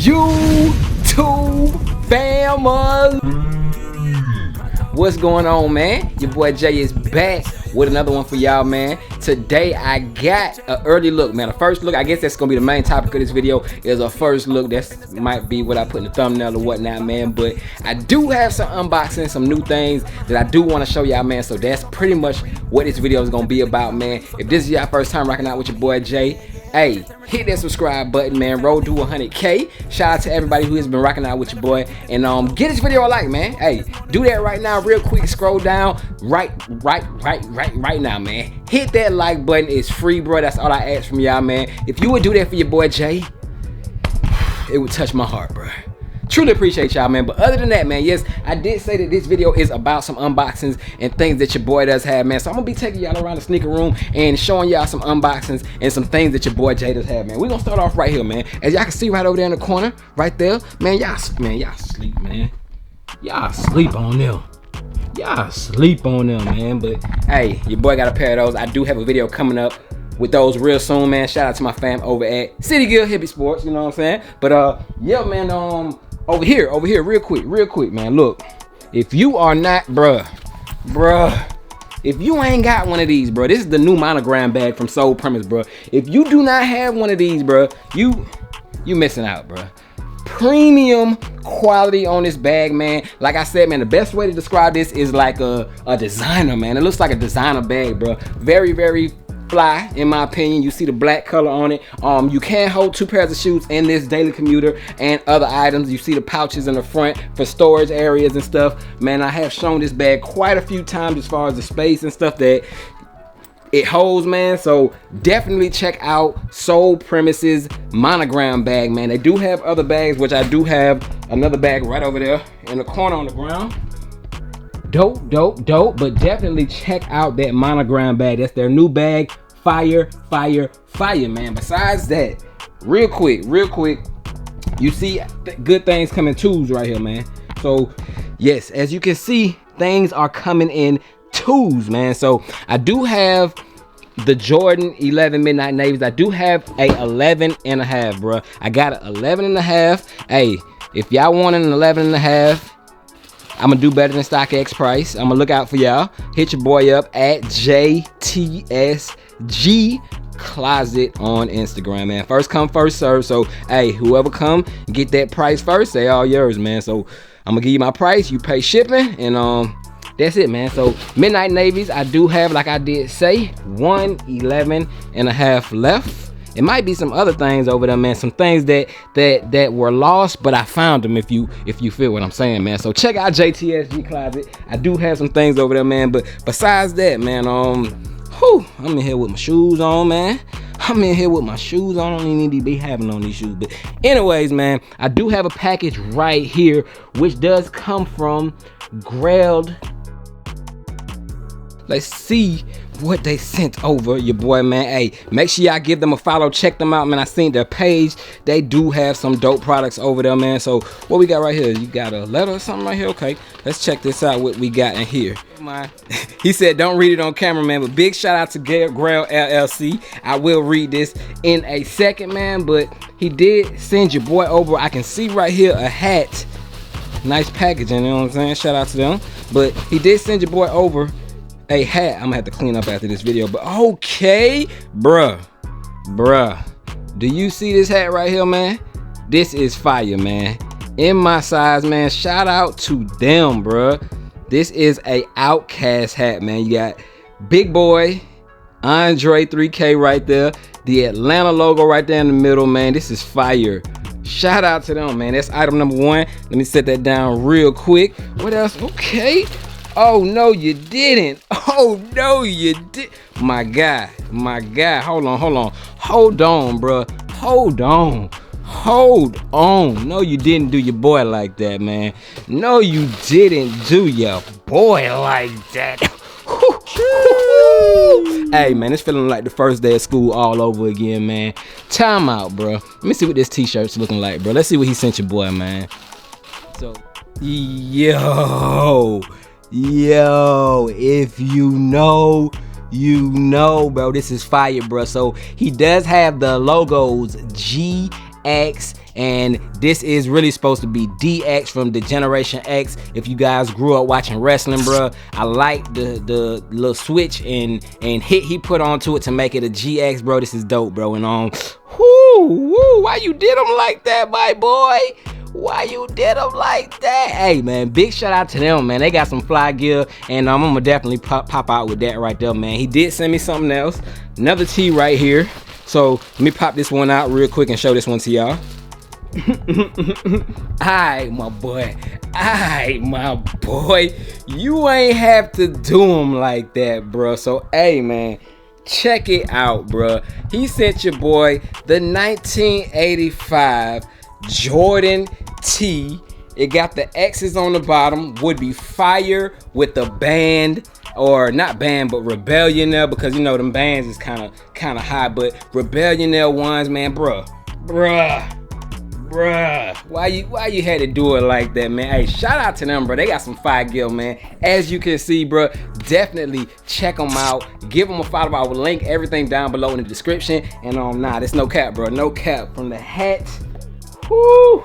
YouTube family, what's going on, man? Your boy Jay is back with another one for y'all, man. Today I got an early look, man. A first look. I guess that's gonna be the main topic of this video, is a first look. That might be what I put in the thumbnail or whatnot, man. But I do have some unboxing, some new things that I do want to show y'all, man. So that's pretty much what this video is gonna be about, man. If this is your first time rocking out with your boy Jay, hey, hit that subscribe button, man. Roll to 100K. Shout out to everybody who has been rocking out with your boy, and get this video a like, man. Hey, do that right now, real quick. Scroll down right now, man. Hit that like button. It's free, bro. That's all I ask from y'all, man. If you would do that for your boy Jay, it would touch my heart, bro. Truly appreciate y'all, man. But other than that, man, yes, I did say that this video is about some unboxings and things that your boy does have, man. So I'm gonna be taking y'all around the sneaker room and showing y'all some unboxings and some things that your boy Jay does have, man. We're gonna start off right here, man. As y'all can see right over there in the corner, right there, man, y'all sleep, man. Y'all sleep on them. Y'all sleep on them, man. But hey, your boy got a pair of those. I do have a video coming up with those real soon, man. Shout out to my fam over at City Gear Hippie Sports, you know what I'm saying? But yeah, man, over here, real quick, man. Look, if you are not, bruh, if you ain't got one of these, bruh, this is the new monogram bag from Soul Premise, bruh. If you do not have one of these, bruh, you missing out, bruh. Premium quality on this bag, man. Like I said, man, the best way to describe this is like a designer, man. It looks like a designer bag, bruh. Very fly, in my opinion. You see the black color on it. You can hold 2 pairs of shoes in this daily commuter and other items. You see the pouches in the front for storage areas and stuff. Man, I have shown this bag quite a few times as far as the space and stuff that it holds, man. So definitely check out Soul Premises monogram bag, man. They do have other bags, which I do have another bag right over there in the corner on the ground. Dope, but definitely check out that monogram bag. That's their new bag. Fire, man. Besides that, real quick, you see good things coming twos right here, man. So yes, as you can see, things are coming in twos, man. So I do have the Jordan 11 Midnight Navies. I do have a 11.5, bro. I got an 11.5. Hey, if y'all want an 11.5, I'm gonna do better than StockX price. I'm gonna look out for y'all. Hit your boy up at JTSG Closet on Instagram, man. First come, first serve. So hey, whoever come get that price first, they all yours, man. So I'm gonna give you my price, you pay shipping, and that's it, man. So Midnight Navies, I do have, like I did say, 111.5 left. It might be some other things over there, man. Some things that were lost, but I found them, if you feel what I'm saying, man. So check out JTSG Closet. I do have some things over there, man. But besides that, man, I'm in here with my shoes on, man. I don't even need to be having on these shoes. But anyways, man, I do have a package right here, which does come from Grailed. Let's see what they sent over, your boy, man. Hey, make sure y'all give them a follow. Check them out, man. I seen their page. They do have some dope products over there, man. So what we got right here? You got a letter or something right here? Okay, let's check this out, what we got in here. He said don't read it on camera, man, but big shout out to JayTheSneakerGuyLLC. I will read this in a second, man, but he did send your boy over. I can see right here a hat. Nice packaging, you know what I'm saying? Shout out to them. But he did send your boy over a hat. I'm gonna have to clean up after this video, but okay, bruh, do you see this hat right here, man? This is fire, man. In my size, man. Shout out to them, bruh. This is a Outcast hat, man. You got Big Boy Andre 3K right there, the Atlanta logo right there in the middle, man. This is fire. Shout out to them, man. That's item number 1. Let me set that down real quick. What else? Okay. Oh no, you didn't. Oh no, you did. My guy. Hold on, bro. Hold on. No, you didn't do your boy like that, man. No, you didn't do your boy like that. Hey, man, it's feeling like the first day of school all over again, man. Time out, bro. Let me see what this t-shirt's looking like, bro. Let's see what he sent your boy, man. So, yo, if you know, bro. This is fire, bro. So he does have the logos X, and this is really supposed to be DX from the Generation X. If you guys grew up watching wrestling, bro, I like the little switch and hit he put onto it to make it a GX, bro. This is dope, bro. And why you did them like that, my boy? Why you did them like that? Hey, man, big shout out to them, man. They got some fly gear, and I'm gonna definitely pop out with that right there, man. He did send me something else, another tee right here. So let me pop this one out real quick and show this one to y'all. Alright, my boy. Alright, my boy. You ain't have to do them like that, bro. So, hey, man, check it out, bro. He sent your boy the 1985 Jordan T. It got the X's on the bottom. Would be fire with the band, or not band, but Rebellion there, because you know them bands is kind of high. But Rebellion there ones, man, bruh. Why you had to do it like that, man? Hey, shout out to them, bro. They got some fire gear, man. As you can see, bro, definitely check them out. Give them a follow. I will link everything down below in the description. And nah, there's no cap, bro. No cap. From the hat, woo,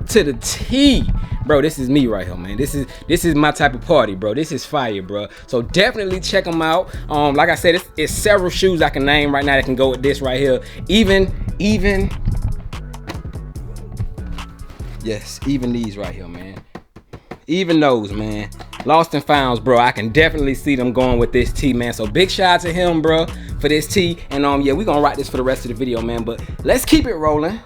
to the tee, bro. This is me right here, man. This is my type of party, bro. This is fire, bro. So definitely check them out. Like I said, it's several shoes I can name right now that can go with this right here. Even these right here, man. Even those, man. Lost and Founds, bro. I can definitely see them going with this tee, man. So big shout out to him, bro, for this tee. And yeah, we're gonna rock this for the rest of the video, man. But let's keep it rolling.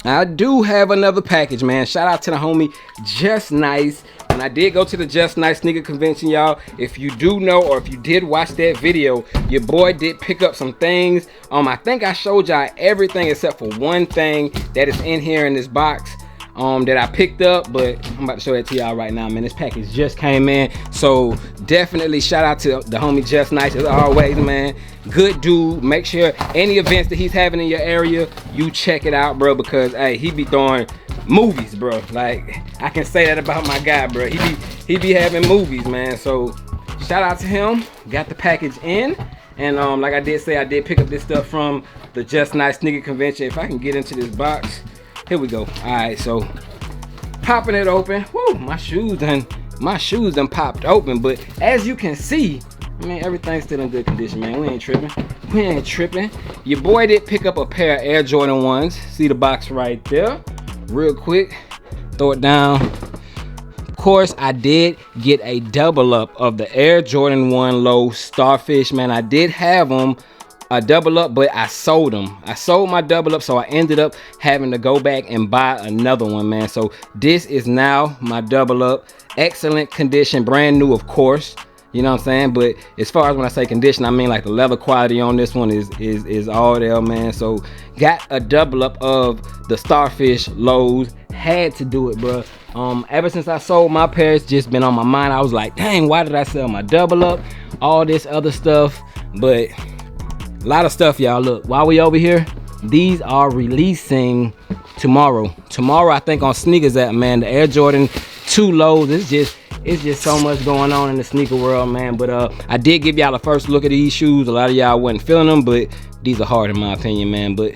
I do have another package, man. Shout out to the homie Just Nice. And I did go to the Just Nice sneaker convention, y'all. If you do know, or if you did watch that video, your boy did pick up some things. I think I showed y'all everything except for one thing that is in here in this box that I picked up, but I'm about to show that to y'all right now, man. This package just came in, so definitely shout out to the homie Just Nice as always, man. Good dude. Make sure any events that he's having in your area, you check it out, bro, because hey, he be throwing movies, bro. Like, I can say that about my guy, bro. He be having movies, man. So shout out to him. Got the package in, and like I did say, I did pick up this stuff from the Just Nice sneaker convention. If I can get into this box, here we go. All right, so popping it open. Whoo, my shoes done popped open. But as you can see, I mean, everything's still in good condition, man. We ain't tripping. Your boy did pick up a pair of Air Jordan 1s. See the box right there. Real quick, throw it down. Of course, I did get a double up of the Air Jordan 1 Low Starfish, man. I did have them a double up, but I sold them. I sold my double up, so I ended up having to go back and buy another one, man. So this is now my double up. Excellent condition, brand new, of course. You know what I'm saying? But as far as when I say condition, I mean like the leather quality on this one is all there, man. So got a double up of the Starfish Lows. Had to do it, bro. Ever since I sold my pair, it's just been on my mind. I was like, dang, why did I sell my double up? All this other stuff, but a lot of stuff, y'all. Look, while we over here, these are releasing tomorrow. Tomorrow, I think on Sneakers App, man. The Air Jordan 2 Lows. It's just so much going on in the sneaker world, man. But I did give y'all a first look at these shoes. A lot of y'all wasn't feeling them, but these are hard in my opinion, man. But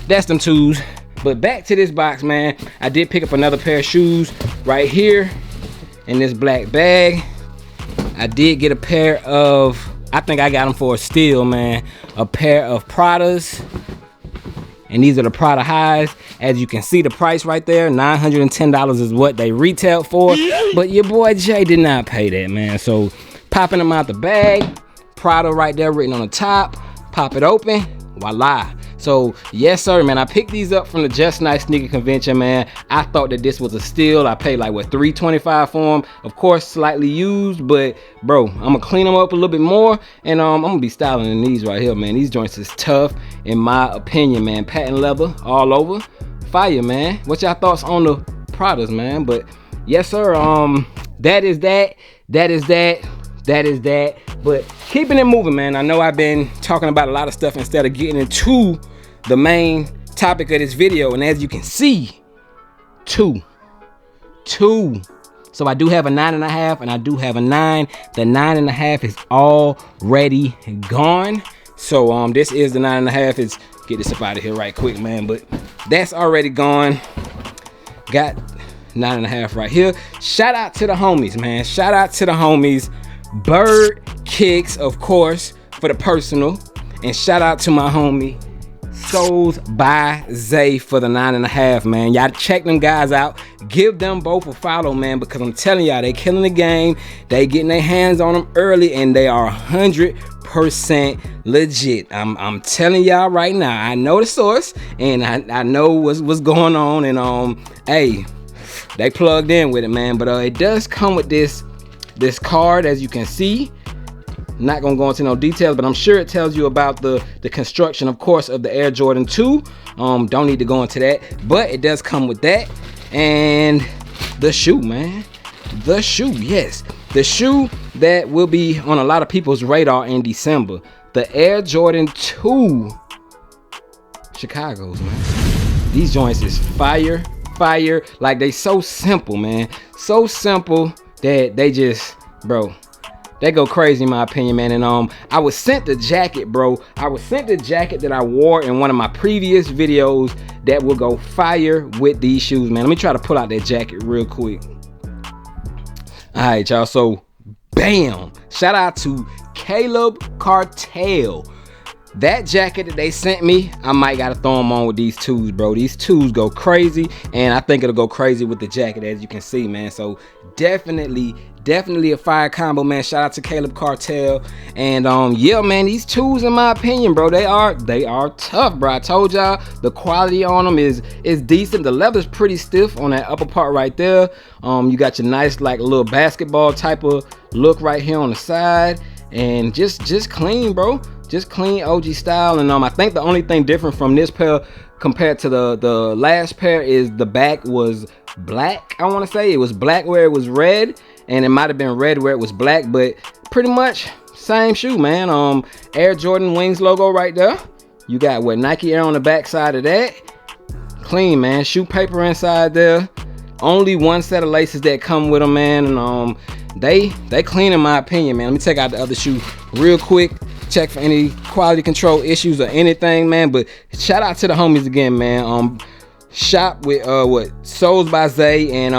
that's them twos. But back to this box, man. I did pick up another pair of shoes right here in this black bag. I did get a pair of, I think I got them for a steal, man. A pair of Pradas. And these are the Prada highs. As you can see, the price right there, $910 is what they retailed for. But your boy Jay did not pay that, man. So popping them out the bag, Prada right there written on the top. Pop it open, voila. So yes, sir, man. I picked these up from the Just Nice sneaker convention, man. I thought that this was a steal. I paid like what, $325 for them. Of course, slightly used, but bro, I'm gonna clean them up a little bit more, and I'm gonna be styling in these right here, man. These joints is tough, in my opinion, man. Patent leather all over, fire, man. What y'all thoughts on the Pradas, man? But yes, sir. That is that. But keeping it moving, man. I know I've been talking about a lot of stuff instead of getting into the main topic of this video, and as you can see, two. So I do have a 9.5 and I do have a 9. The 9.5 is already gone. So this is the 9.5. It's get this up out of here right quick, man. But that's already gone. Got 9.5 right here. Shout out to the homies, man. Shout out to the homies. Bird Kicks, of course, for the personal. And shout out to my homie Souls by Zay for the 9.5, man. Y'all check them guys out. Give them both a follow, man, because I'm telling y'all, they killing the game. They getting their hands on them early, and they are 100% legit. I'm telling y'all right now. I know the source, and I know what's going on, and hey, they plugged in with it, man. But it does come with this card, as you can see. Not gonna go into no details, but I'm sure it tells you about the construction, of course, of the Air Jordan 2. Don't need to go into that, but it does come with that. And the shoe, man. The shoe, yes. The shoe that will be on a lot of people's radar in December. The Air Jordan 2 Chicago's, man. These joints is fire. Like, they so simple, man. So simple that they just, bro, they go crazy in my opinion, man. And I was sent the jacket, bro. I was sent the jacket that I wore in one of my previous videos that will go fire with these shoes, man. Let me try to pull out that jacket real quick. All right, y'all. So, bam. Shout out to Caleb Cartel. That jacket that they sent me, I might gotta throw them on with these twos, bro. These twos go crazy, and I think it'll go crazy with the jacket, as you can see, man. So definitely a fire combo, man. Shout out to Caleb Cartel. And yeah, man, these twos, in my opinion, bro, they are tough, bro. I told y'all the quality on them is decent. The leather's pretty stiff on that upper part right there. You got your nice, like, little basketball type of look right here on the side, and just clean, bro. Just clean OG style. And I think the only thing different from this pair compared to the last pair is the back was black. I want to say it was black where it was red, and it might have been red where it was black, but pretty much same shoe, man. Air Jordan Wings logo right there. You got what, Nike Air on the back side of that. Clean, man. Shoe paper inside there. Only one set of laces that come with them, man. And they clean in my opinion, man. Let me take out the other shoe real quick. Check for any quality control issues or anything, man. But shout out to the homies again, man. Shop with Souls by Zay and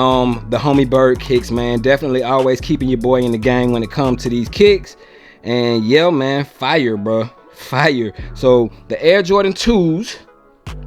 the homie Bird Kicks, man. Definitely always keeping your boy in the game when it comes to these kicks. And yeah, man, fire, bro, fire. So the Air Jordan 2s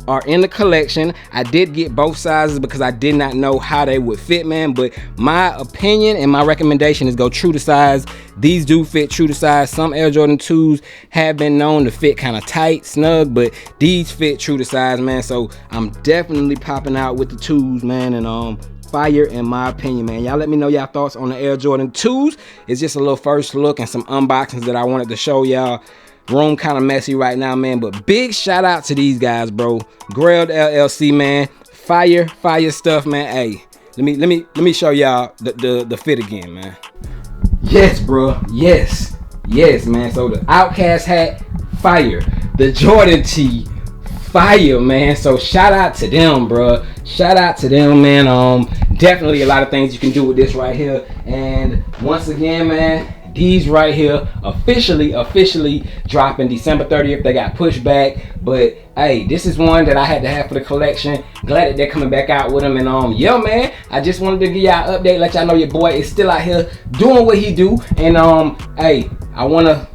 are in the collection. I did get both sizes because I did not know how they would fit, man. But my opinion and my recommendation is go true to size. These do fit true to size. Some Air Jordan 2s have been known to fit kind of tight, snug, but these fit true to size, man. So I'm definitely popping out with the 2s, man. And fire in my opinion, man. Y'all let me know y'all thoughts on the Air Jordan 2s. It's just a little first look and some unboxings that I wanted to show y'all. Room kind of messy right now, man, but big shout out to these guys, bro. Grailed LLC, man. Fire stuff, man. Hey, let me show y'all the fit again, man. Yes, bro. Yes, man. So the Outcast hat, fire. The Jordan tee, fire, man. So shout out to them, bro. Shout out to them, man. Definitely a lot of things you can do with this right here. And once again, man, these right here officially dropping December 30th. They got pushed back, but hey, this is one that I had to have for the collection. Glad that they're coming back out with them. And yeah, man, I just wanted to give y'all an update, let y'all know your boy is still out here doing what he do. And hey, I wanna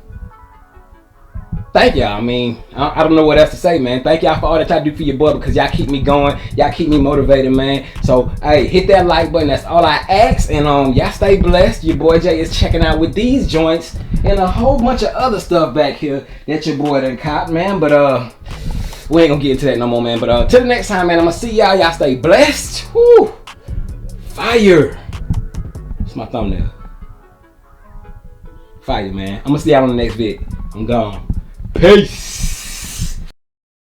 thank y'all. I mean, I don't know what else to say, man. Thank y'all for all that y'all do for your boy, because y'all keep me going. Y'all keep me motivated, man. So, hey, hit that like button. That's all I ask. And y'all stay blessed. Your boy Jay is checking out with these joints and a whole bunch of other stuff back here that your boy done caught, man. But we ain't gonna get into that no more, man. But till the next time, man, I'm gonna see y'all. Y'all stay blessed. Woo! Fire. It's my thumbnail. Fire, man. I'm gonna see y'all on the next vid. I'm gone. Peace.